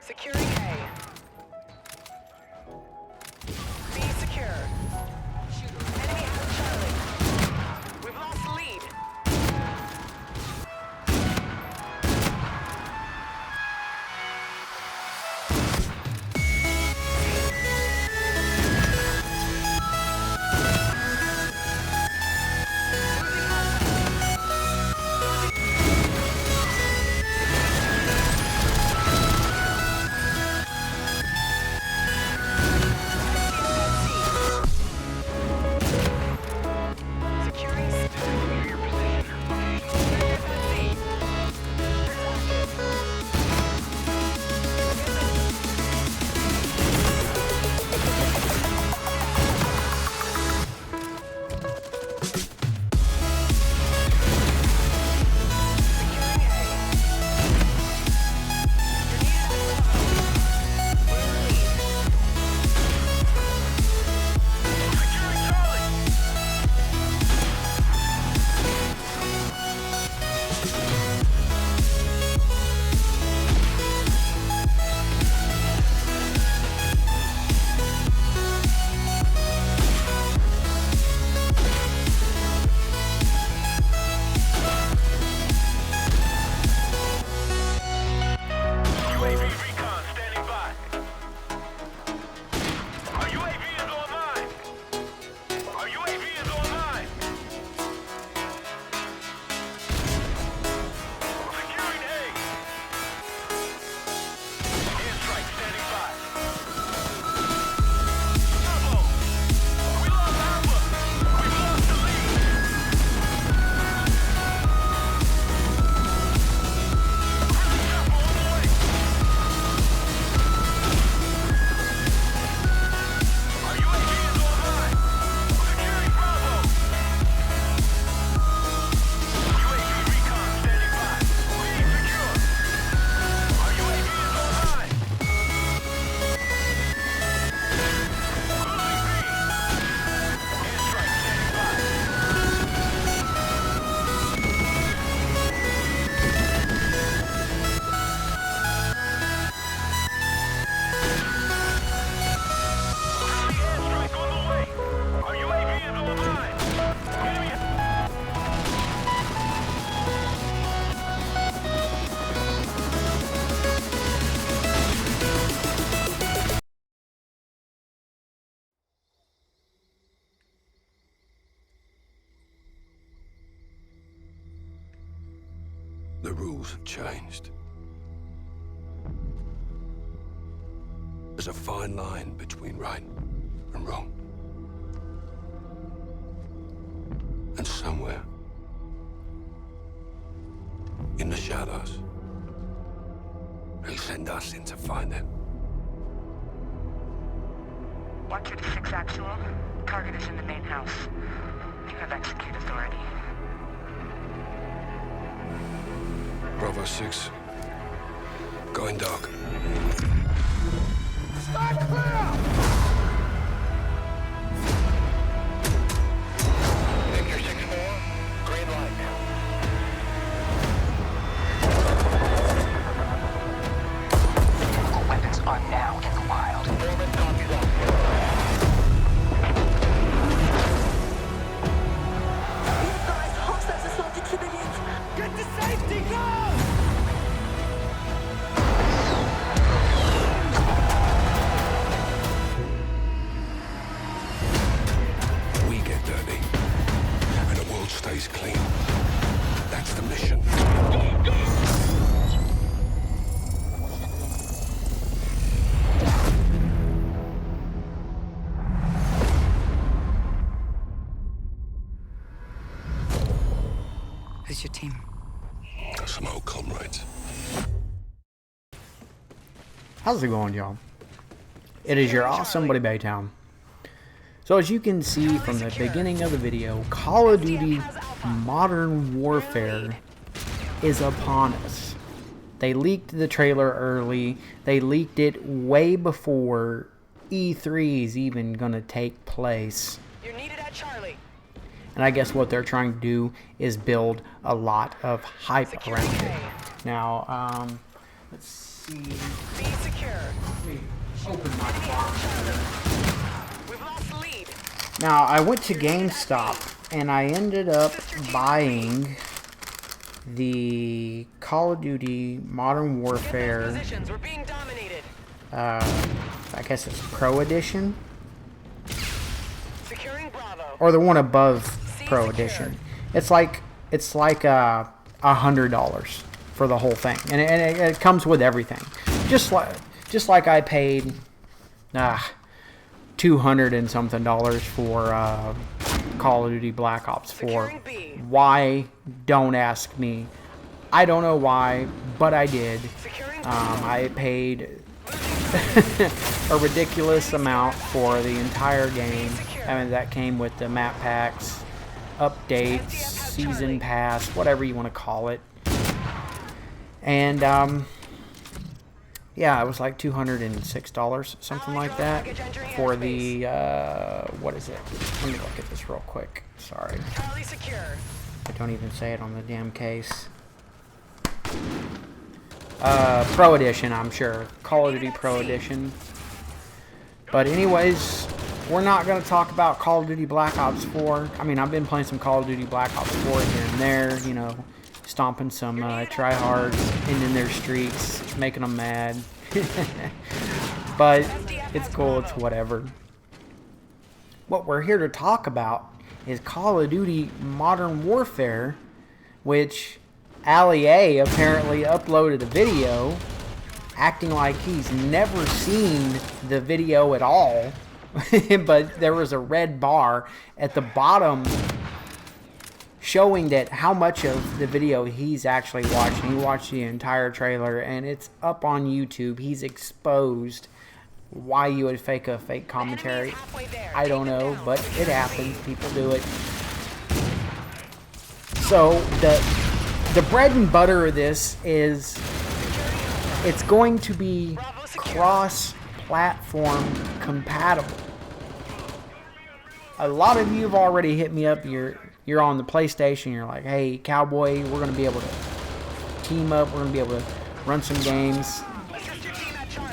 Securing A. B secure. Enemy has Charlie. We've lost the lead. The rules have changed. There's a fine line between right and wrong. And somewhere in the shadows, they send us in to find them. 126 actual. Target is in the main house. You have execute authority. Bravo 6. Going dark. Start clear! Victor 6-4, green light. All weapons are now in the wild. Foreman copies up. Hostiles assaulted civilians! Get to safety, go! We get dirty, and the world stays clean. That's the mission. Who's your team? Some old comrades. How's it going, y'all? It is your awesome buddy Baytown. So as you can see from the beginning of the video, Call of Duty Modern Warfare is upon us. They leaked the trailer early. They leaked it way before E3 is even gonna take place. You're needed at Charlie. And I guess what they're trying to do is build a lot of hype around it. Now, let's see. Be secure. secure. Open my Enemy box. has Charlie. We've lost the lead. Now, I went to GameStop and I ended up buying the Call of Duty Modern Get those Warfare, positions. We're being dominated. I guess it's Pro Edition, Securing Bravo. or the one above Pro Edition. It's like $100 for the whole thing, and it comes with everything. Just like I paid $200 and something for Call of Duty Black Ops 4. Securing B. Why? Don't ask me. I don't know why, but I did. Securing I paid a ridiculous amount for the entire game. I mean, that came with the map packs, updates, season pass, whatever you want to call it. And yeah, it was like $206, something like that, for the what is it? Let me look at this real quick. Sorry, Charlie secure. I don't even say it on the damn case. Pro Edition, I'm sure. Call of Duty Pro Edition. But anyways, we're not going to talk about Call of Duty Black Ops 4. I mean, I've been playing some Call of Duty Black Ops 4 here and there, you know, stomping some tryhards, ending their streaks, making them mad. But it's cool, it's whatever. What we're here to talk about is Call of Duty Modern Warfare, which Ali A apparently uploaded a video acting like he's never seen the video at all. But there was a red bar at the bottom showing that how much of the video he's actually watching. He watched the entire trailer, and it's up on YouTube. He's exposed. Why you would fake a fake commentary, I don't know, but it happens. People do it. So the bread and butter of this is it's going to be cross-platform compatible. A lot of you have already hit me up. You're on the PlayStation. You're like, hey, Cowboy, we're going to be able to team up. We're going to be able to run some games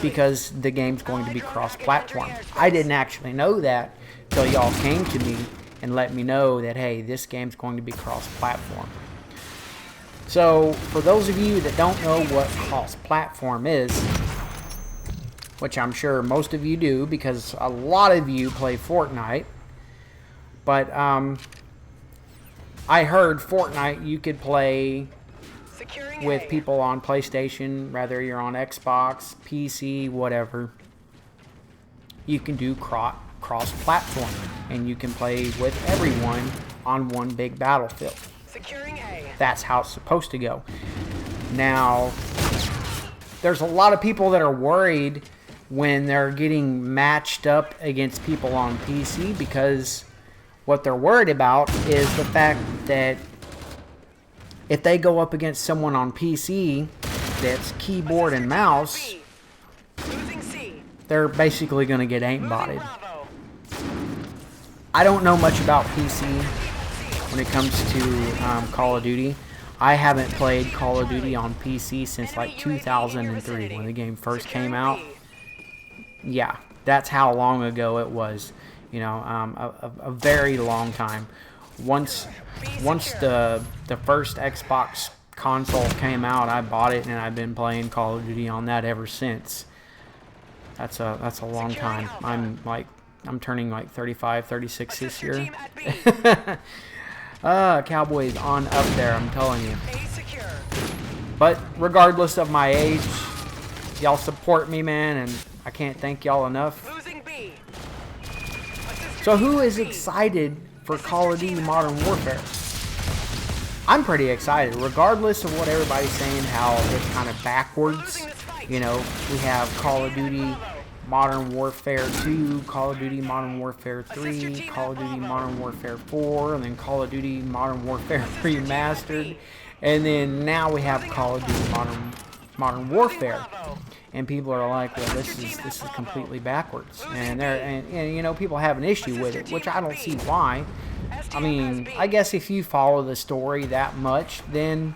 because the game's going to be cross-platform. I didn't actually know that until y'all came to me and let me know that, hey, this game's going to be cross-platform. So, for those of you that don't know what cross-platform is, which I'm sure most of you do because a lot of you play Fortnite, but I heard Fortnite you could play with people on PlayStation, whether you're on Xbox, PC, whatever. You can do cross-platform, and you can play with everyone on one big battlefield. Securing A. That's how it's supposed to go. Now, there's a lot of people that are worried when they're getting matched up against people on PC because what they're worried about is the fact that if they go up against someone on PC that's keyboard and mouse, Losing C. they're basically going to get aimbotted. I don't know much about PC when it comes to Call of Duty. I haven't played Call of Duty on PC since like 2003 when the game first came out. Yeah, that's how long ago it was. You know, a very long time. Once the first Xbox console came out, I bought it and I've been playing Call of Duty on that ever since. That's a long time. I'm turning like 35, 36 this year. Cowboys on up there, I'm telling you. But regardless of my age, y'all support me, man, and I can't thank y'all enough. So who is excited for Call of Duty Modern Warfare? I'm pretty excited, regardless of what everybody's saying, how it's kind of backwards. You know, we have Call of Duty Modern Warfare 2, Call of Duty Modern Warfare 3, Call of Duty Modern Warfare 4, and then Call of Duty Modern Warfare Remastered, and then now we have Call of Duty Modern Warfare. And people are like, well, this is completely backwards, and you know, people have an issue with it, which I don't see why. I mean, I guess if you follow the story that much, then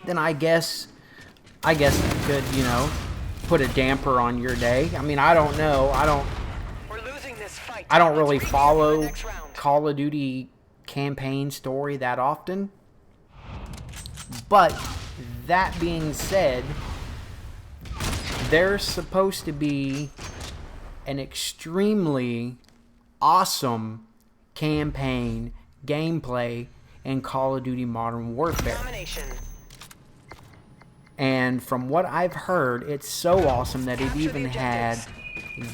I guess you could, you know, put a damper on your day. I mean, I don't know. We're losing this fight. I don't really Let's regroup for the follow next round. Call of Duty campaign story that often. But that being said, there's supposed to be an extremely awesome campaign gameplay in Call of Duty Modern Warfare. Domination. And from what I've heard, it's so awesome that it even had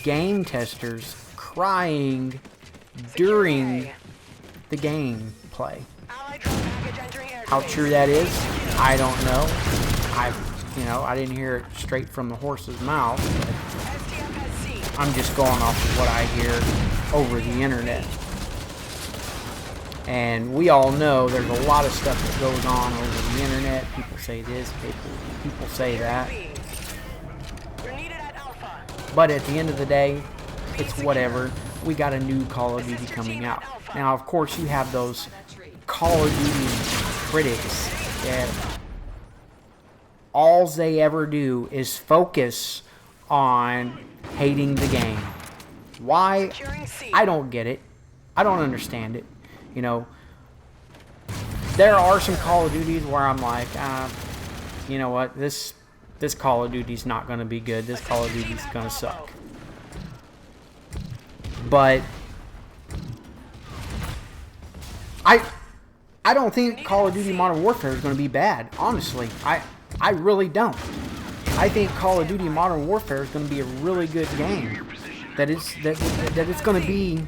game testers crying during the gameplay. Allied drone package entering How airspace. true that is, I don't know. I didn't hear it straight from the horse's mouth. STF has C. I'm just going off of what I hear over the internet. And we all know there's a lot of stuff that goes on over the internet. People say this, people say that. B. You're needed at Alpha. But at the end of the day, it's whatever. We got a new Call of Duty coming out. Now, of course, you have those Call of Duty critics that all they ever do is focus on hating the game. Why? Securing C. I don't get it. I don't understand it. You know, there are some Call of Duties where I'm like, you know what, this Call of Duty's not going to be good. This Call of Duty's going to suck. But I don't think Call of Duty Modern Warfare is going to be bad. Honestly, I really don't. I think Call of Duty Modern Warfare is going to be a really good game. That it's going to be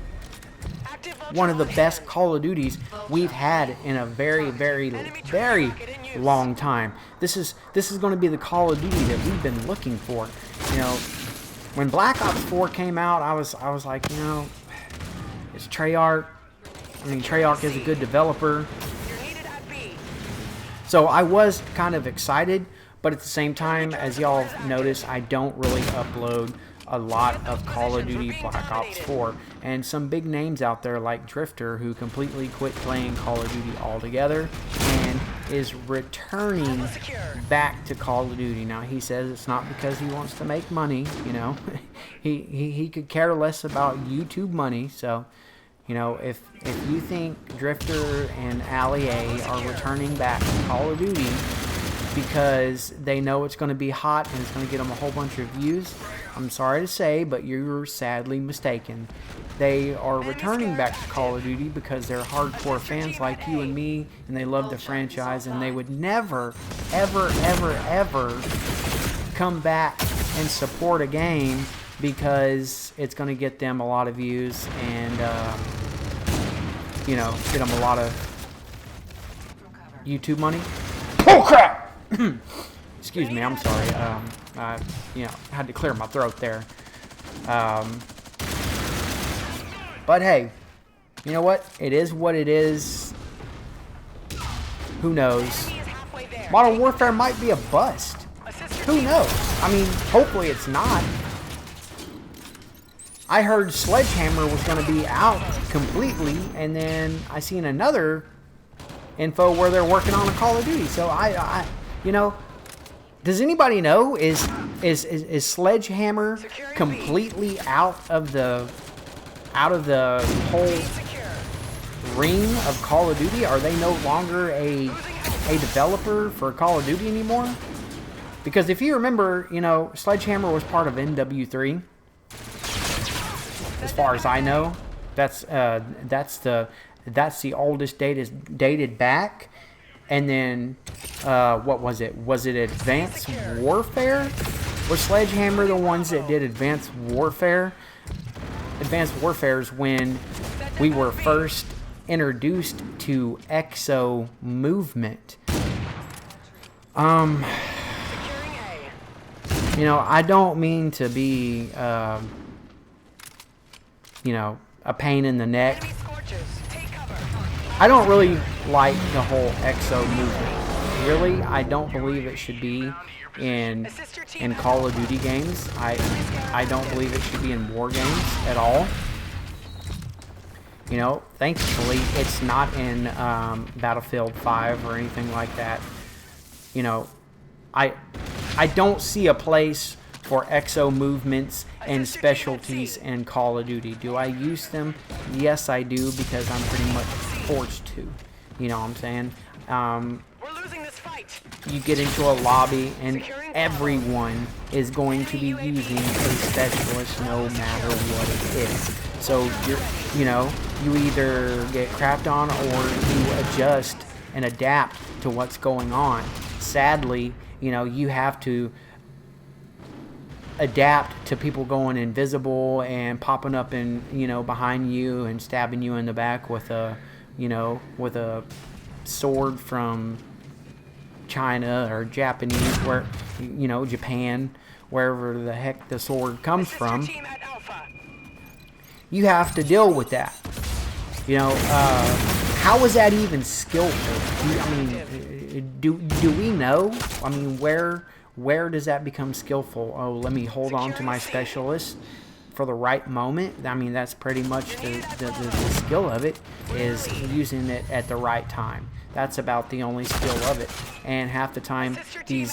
one of the best Call of Duties we've had in a very, very, very long time. This is going to be the Call of Duty that we've been looking for. You know, when Black Ops 4 came out, I was like, you know, it's Treyarch. I mean, Treyarch is a good developer. You're needed at B. So I was kind of excited, but at the same time, as y'all notice, I don't really upload a lot of Call of Duty Black Ops 4. And some big names out there like Drifter, who completely quit playing Call of Duty altogether and is returning back to Call of Duty. Now, he says it's not because he wants to make money, you know. he could care less about YouTube money. So, you know, if you think Drifter and Ali A are returning back to Call of Duty because they know it's going to be hot and it's going to get them a whole bunch of views, I'm sorry to say, but you're sadly mistaken. They are returning back to Call of Duty because they're hardcore fans like you and me, and they love the franchise, and they would never, ever, ever, ever come back and support a game because it's going to get them a lot of views and, you know, get them a lot of YouTube money. Oh, crap! Excuse me, I'm sorry. You know, had to clear my throat there. But hey, you know what? It is what it is. Who knows? Modern Warfare might be a bust. Who knows? I mean, hopefully it's not. I heard Sledgehammer was going to be out completely, and then I seen another info where they're working on a Call of Duty. So you know, does anybody know, is Sledgehammer completely out of the whole ring of Call of Duty? Are they no longer a developer for Call of Duty anymore? Because if you remember, you know, Sledgehammer was part of NW3. As far as I know, that's the oldest dated back. And then, what was it? Was it Advanced Warfare? Was Sledgehammer the ones that did Advanced Warfare? Advanced Warfare is when we were first introduced to EXO movement. You know, I don't mean to be, you know, a pain in the neck. I don't really like the whole EXO movement. Really, I don't believe it should be in Call of Duty games. I don't believe it should be in war games at all. You know, thankfully, it's not in Battlefield 5 or anything like that. You know, I don't see a place for exo movements and specialties in Call of Duty. Do I use them? Yes, I do, because I'm pretty much forced to. You know what I'm saying? We're losing this fight. You get into a lobby and everyone is going to be using a specialist no matter what it is. So you either get crapped on or you adjust and adapt to what's going on. Sadly, you have to adapt to people going invisible and popping up in behind you and stabbing you in the back with a sword from China or Japanese, where Japan, wherever the heck the sword comes from. Team at Alpha. You have to deal with that. How is that even skillful? I mean, do we know? I mean, where does that become skillful? Oh, let me hold on to my specialist for the right moment. I mean, that's pretty much the skill of it, is using it at the right time. That's about the only skill of it. And half the time, these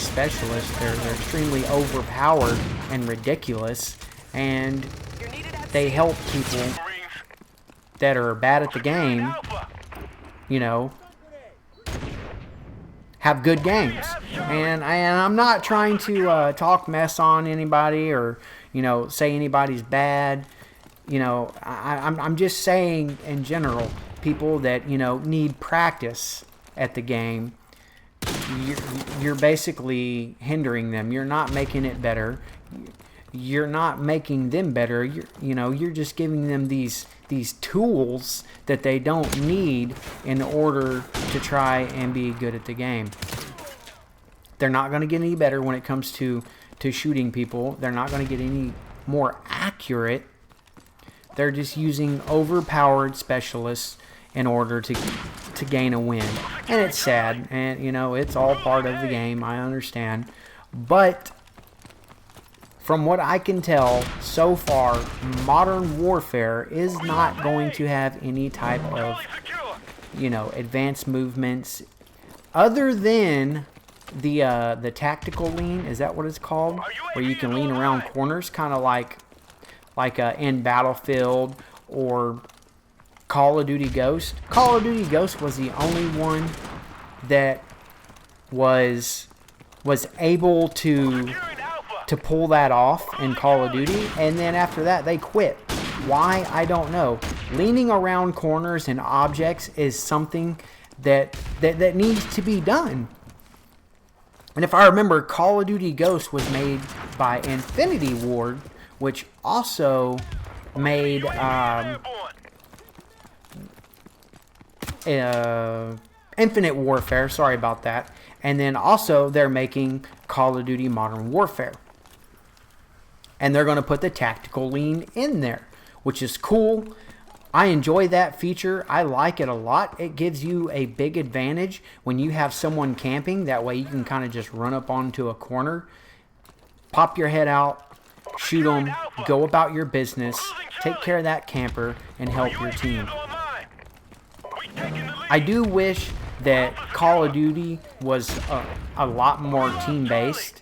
specialists, they're extremely overpowered and ridiculous, and they help people that are bad at the game, have good games. And I'm not trying to talk mess on anybody or say anybody's bad. I'm just saying in general, people that need practice at the game, you're basically hindering them. You're not making it better. You're not making them better. You're just giving them these tools that they don't need in order to try and be good at the game. They're not going to get any better when it comes to shooting people. They're not going to get any more accurate. They're just using overpowered specialists in order to gain a win. And it's sad, and it's all part of the game, I understand. But from what I can tell so far, Modern Warfare is not going to have any type of advanced movements other than the tactical lean. Is that what it's called? Where you can lean around corners, kind of like in Battlefield or Call of Duty Ghost. Call of Duty Ghost was the only one that was able to pull that off in Call of Duty, and then after that they quit. Why? I don't know. Leaning around corners and objects is something that needs to be done. And if I remember, Call of Duty Ghost was made by Infinity Ward, which also made Infinite Warfare. Sorry about that. And then also they're making Call of Duty Modern Warfare. And they're going to put the tactical lean in there, which is cool. I enjoy that feature. I like it a lot. It gives you a big advantage when you have someone camping. That way you can kind of just run up onto a corner, pop your head out, shoot them, go about your business, take care of that camper, and help your team. I do wish that Call of Duty was a lot more team-based.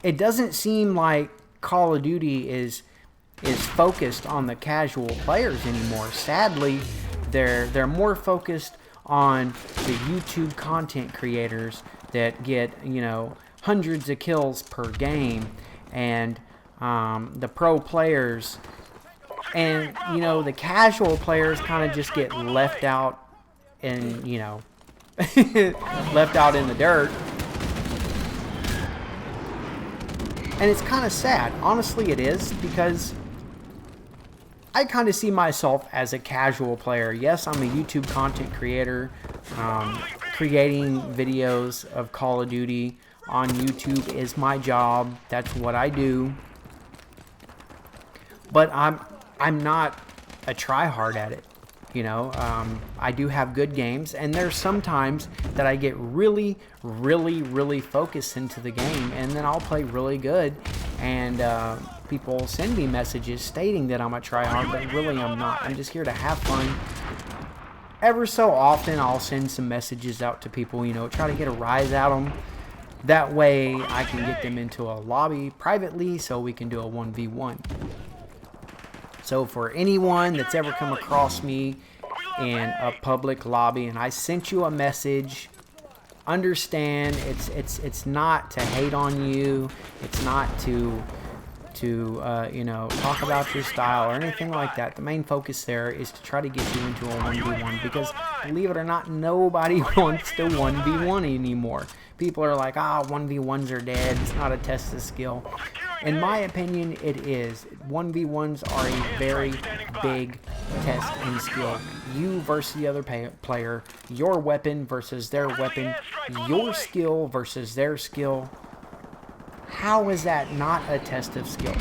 It doesn't seem like Call of Duty is focused on the casual players anymore. Sadly, they're more focused on the YouTube content creators that get hundreds of kills per game, and the pro players, and the casual players kind of just get left out in left out in the dirt. And it's kind of sad. Honestly, it is, because I kind of see myself as a casual player. Yes, I'm a YouTube content creator, creating videos of Call of Duty on YouTube is my job. That's what I do. But I'm not a tryhard at it. I do have good games, and there's sometimes that I get really focused into the game, and then I'll play really good, and people send me messages stating that I'm a tryhard, but really I'm not. I'm just here to have fun. Ever so often I'll send some messages out to people, try to get a rise out of them, That way I can get them into a lobby privately so we can do a 1v1. So for anyone that's ever come across me in a public lobby and I sent you a message, understand it's not to hate on you. It's not to you know, talk about your style or anything like that. The main focus there is to try to get you into a 1v1 because, believe it or not, nobody wants to 1v1 anymore. People are like, 1v1s are dead. It's not a test of skill. In my opinion, it is. 1v1s are a very big test in skill. You versus the other player, your weapon versus their weapon, your skill versus their skill. How is that not a test of skill?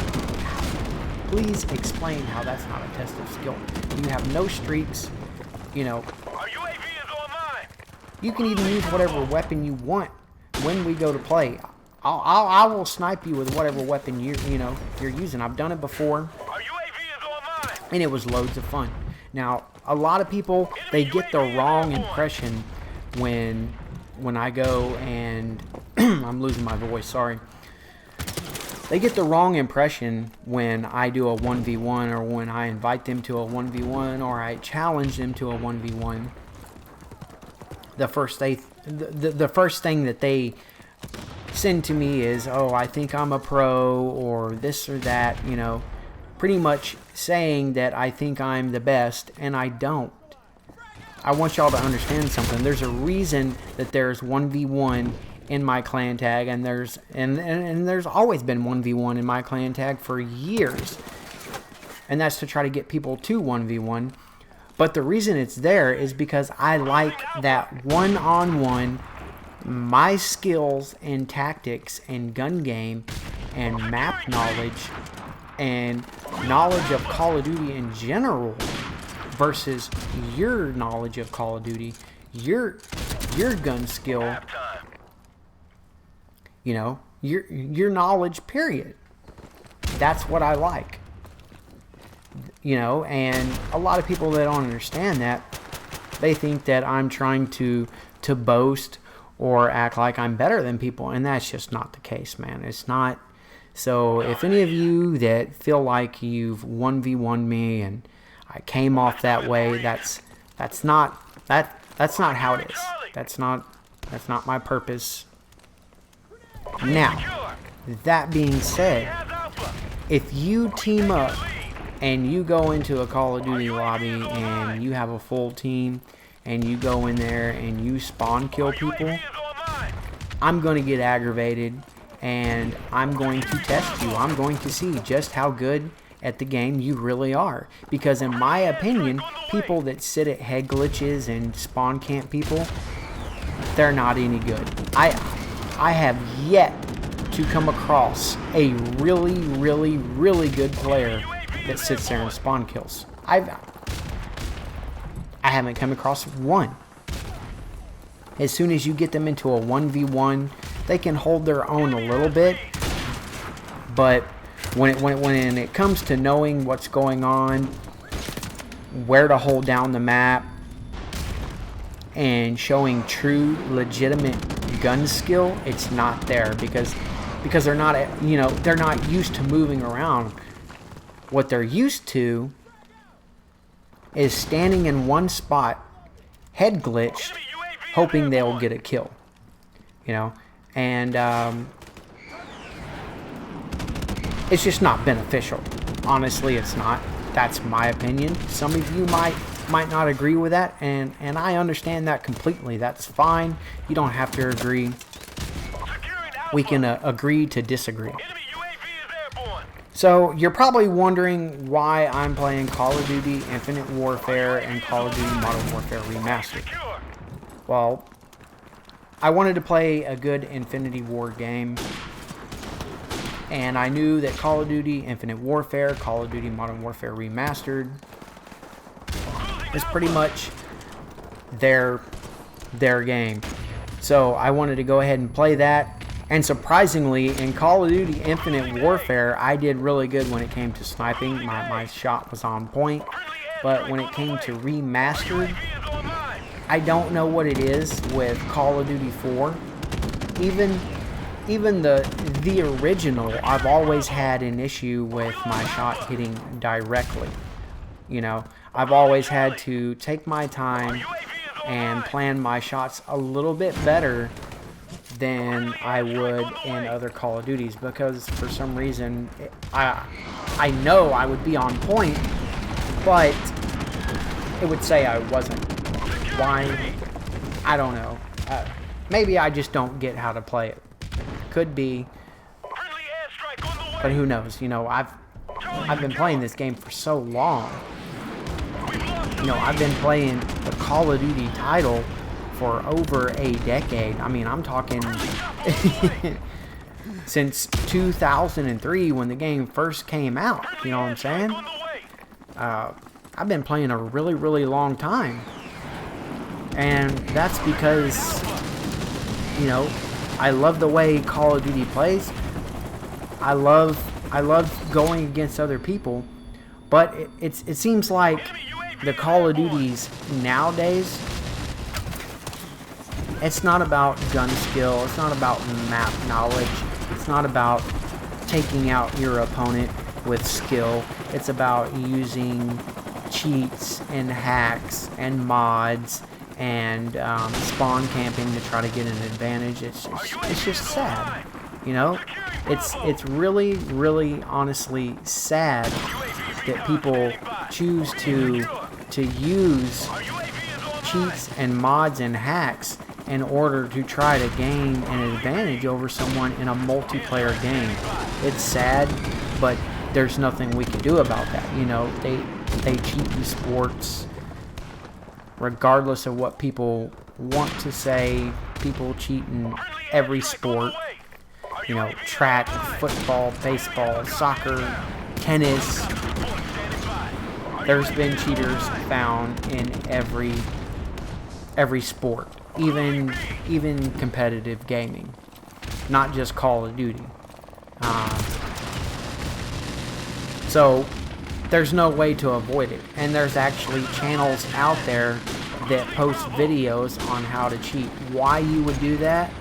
Please explain how that's not a test of skill. You have no streaks, you know. You can even use whatever weapon you want when we go to play. I will snipe you with whatever weapon you're using. I've done it before, and it was loads of fun. Now, a lot of people, they get the wrong impression when I go and I'm losing my voice. Sorry. They get the wrong impression when I do a 1v1 or when I invite them to a 1v1 or I challenge them to a 1v1. The first thing that they send to me is, oh, I think I'm a pro or this or that, you know, pretty much saying that I think I'm the best, and I don't. I want y'all to understand something. There's a reason that there's 1v1 in my clan tag, and there's always been 1v1 in my clan tag for years, and that's to try to get people to 1v1. But the reason it's there is because I like that one-on-one, my skills and tactics and gun game and map knowledge and knowledge of Call of Duty in general versus your knowledge of Call of Duty, your gun skill, you know, your knowledge, period. That's what I like. You know, and a lot of people that don't understand that, they think that I'm trying to boast or act like I'm better than people, and that's just not the case, man. It's not. So if any of you that feel like you've 1v1'd me and I came off that way, that's not how it is. That's not my purpose. Now, that being said, if you team up and you go into a Call of Duty lobby and you have a full team and you go in there and you spawn kill people, I'm going to get aggravated and I'm going to test you. I'm going to see just how good at the game you really are. Because in my opinion, people that sit at head glitches and spawn camp people, they're not any good. I have yet to come across a really, really, really good player that sits there and spawn kills. I haven't come across one. As soon as you get them into a 1v1, they can hold their own a little bit, but when it comes to knowing what's going on, where to hold down the map, and showing true, legitimate gun skill, it's not there because they're not, you know, they're not used to moving around. What they're used to is standing in one spot, head glitched, hoping they'll get a kill, you know, and it's just not beneficial. Honestly, it's not. That's my opinion. Some of you might not agree with that, and I understand that completely. That's fine. You don't have to agree. We can agree to disagree. So you're probably wondering why I'm playing Call of Duty Infinite Warfare and Call of Duty Modern Warfare Remastered. Well, I wanted to play a good Infinity War game, and I knew that Call of Duty Infinite Warfare, Call of Duty Modern Warfare Remastered is pretty much their game. So I wanted to go ahead and play that. And surprisingly, in Call of Duty Infinite Warfare, I did really good when it came to sniping. My shot was on point. But when it came to Remastered, I don't know what it is with Call of Duty 4. even the original, I've always had an issue with my shot hitting directly. You know, I've always had to take my time and plan my shots a little bit better than I would in other Call of Duties, because for some reason I know I would be on point, but it would say I wasn't. Why? I don't know. Maybe I just don't get how to play it. Could be, but who knows? You know, I've been playing this game for so long. You know, I've been playing the Call of Duty title for over a decade. I mean, I'm talking since 2003 when the game first came out. You know what I'm saying? I've been playing a really, really long time. And that's because, you know, I love the way Call of Duty plays. I love going against other people. But it seems like the Call of Duties nowadays, it's not about gun skill, it's not about map knowledge, it's not about taking out your opponent with skill. It's about using cheats and hacks and mods and spawn camping to try to get an advantage. It's just sad, you know. It's really, really, honestly sad that people choose to use cheats and mods and hacks in order to try to gain an advantage over someone in a multiplayer game. It's sad, but there's nothing we can do about that. You know, they cheat in sports, regardless of what people want to say. People cheat in every sport. You know, track, football, baseball, soccer, tennis. There's been cheaters found in every sport, even competitive gaming, not just Call of Duty. So there's no way to avoid it, and there's actually channels out there that post videos on how to cheat. Why you would do that,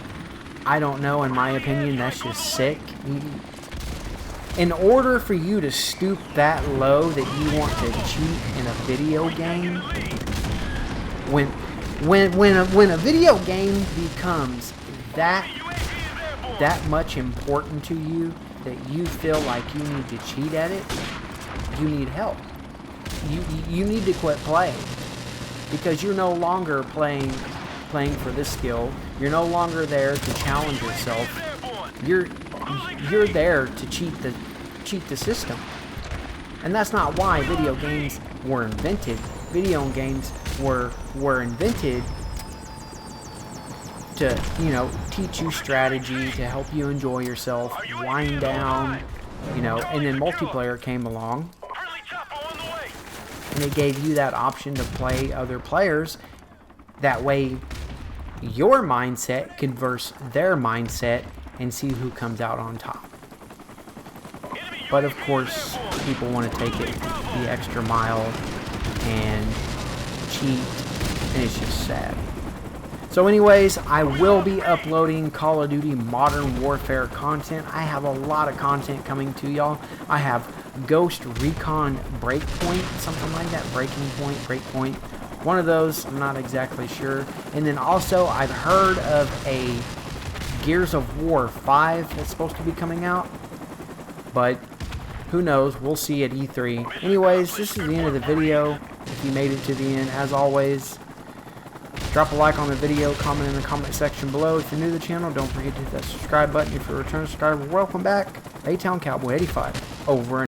I don't know. In my opinion, that's just sick. In order for you to stoop that low that you want to cheat in a video game, when a video game becomes that much important to you that you feel like you need to cheat at it, you need help. You need to quit playing, because you're no longer playing for this skill. You're no longer there to challenge yourself. You're there to cheat the system. And that's not why video games were invented. Video games were invented to, you know, teach you strategy, to help you enjoy yourself, wind down, you know, and then multiplayer came along and it gave you that option to play other players. That way your mindset can verse their mindset and see who comes out on top. But of course, people want to take it the extra mile and cheat, and it's just sad. So anyways, I will be uploading Call of Duty Modern Warfare content. I have a lot of content coming to y'all. I have Ghost Recon Breakpoint, something like that, Breakpoint. One of those, I'm not exactly sure. And then also, I've heard of a Gears of War 5 that's supposed to be coming out. But who knows? We'll see at E3. Anyways, this is the end of the video. If you made it to the end, as always, drop a like on the video, comment in the comment section below. If you're new to the channel, don't forget to hit that subscribe button. If you're a return subscriber, welcome back. A-Town Cowboy 85, over and